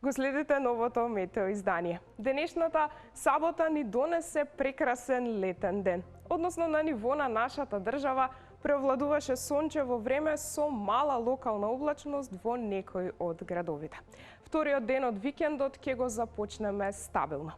Го следите новото метео издание. Денешната сабота ни донесе прекрасен летен ден. Односно на ниво на нашата држава преовладуваше сончево време со мала локална облачност во некои од градовите. Вториот ден од викендот ќе го започнеме стабилно.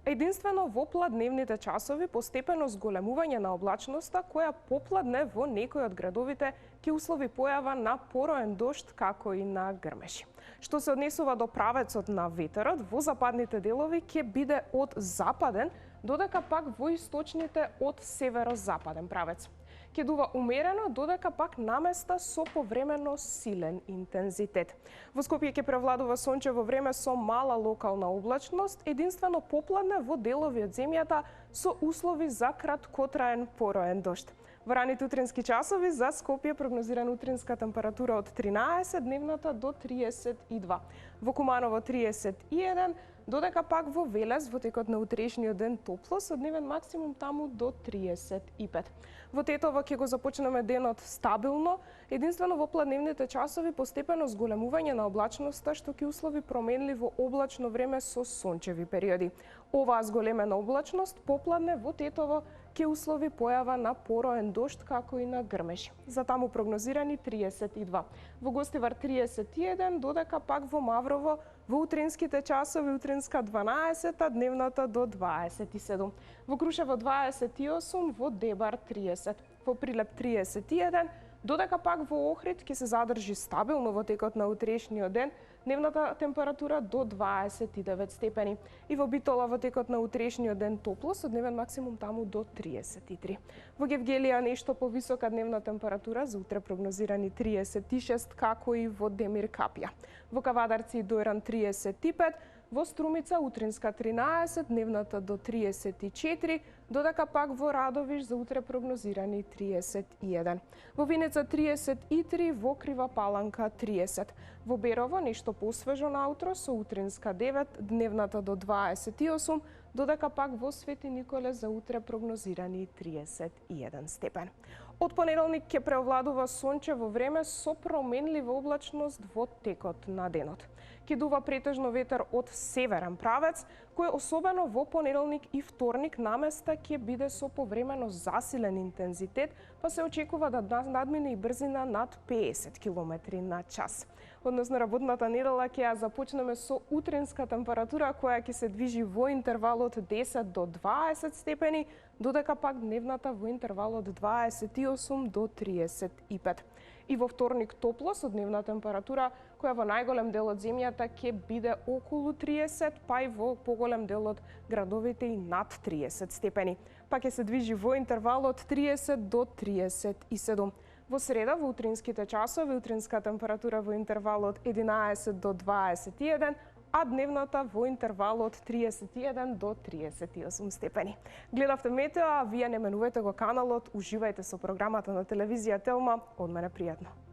Единствено во пладневните часови постепено зголемување на облачноста која попладне во некои од градовите ќе услови појава на пороен дожд како и на грмеши. Што се однесува до правецот на ветерот, во западните делови ќе биде од западен, додека пак во источните од северозападен правец. Ќе дува умерено, додека пак наместа со повремено силен интензитет. Во Скопје ќе превладува сончево време со мала локална облачност, единствено попладне во делови од земјата со услови за краткотраен пороен дожд. Во раните утрински часови за Скопје прогнозирана утринска температура од 13, дневната до 32. Во Куманово 31, додека пак во Велес во текот на утрешниот ден топло со дневен максимум таму до 35. Во Тетово ќе го започнеме денот стабилно, единствено во пладневните часови постепено зголемување на облачноста што ќе услови променливо облачно време со сончеви периоди. Оваа зголемена облачност попладне во Тетово ќе услови појава на пороен дожд како и на грмеши. За таму прогнозирани 32. Во Гостивар 31, додека пак во Маврово во утринските часови утринска 12, дневната до 27. Во Крушево 28, во Дебар 30, во Прилеп 31, додека пак во Охрид ќе се задржи стабилно во текот на утрешниот ден, дневната температура до 29 степени. И во Битола во текот на утрешниот ден топло со дневен максимум таму до 33. Во Гевгелија нешто повисока дневна температура, за утре прогнозирани 36, како и во Демир Капја. Во Кавадарци и Дојран 35, во Струмица утринска 13, дневната до 34, додека пак во Радовиш за утре прогнозирани 31. Во Винеца 33, во Крива Паланка 30. Во Берово нешто посвежо наутро со утринска 9, дневната до 28, додека пак во Свети Николе за утре прогнозирани 31 степен. Од понеделник ќе преовладува сончево време со променлива облачност во текот на денот. Ќе дува претежно ветер од северен правец, кој особено во понеделник и вторник наместа ќе биде со повремено засилен интензитет, па се очекува да надмине и брзина над 50 км на час. Односно работната недела ќе ја започнеме со утринска температура која ќе се движи во интервалот 10 до 20 степени, додека пак дневната во интервалот 28 до 35. И во вторник топло со дневна температура која во најголем дел од земјата ќе биде околу 30, па и во поголем дел од градовите и над 30 степени. Па ќе се движи во интервалот 30 до 37. Во среда во утринските часови утринска температура во интервалот 11 до 21, а дневната во интервалот 31 до 38 степени. Гледавте Метео, а вие не менувајте го каналот, уживајте со програмата на телевизија Телма. Од мене пријатно.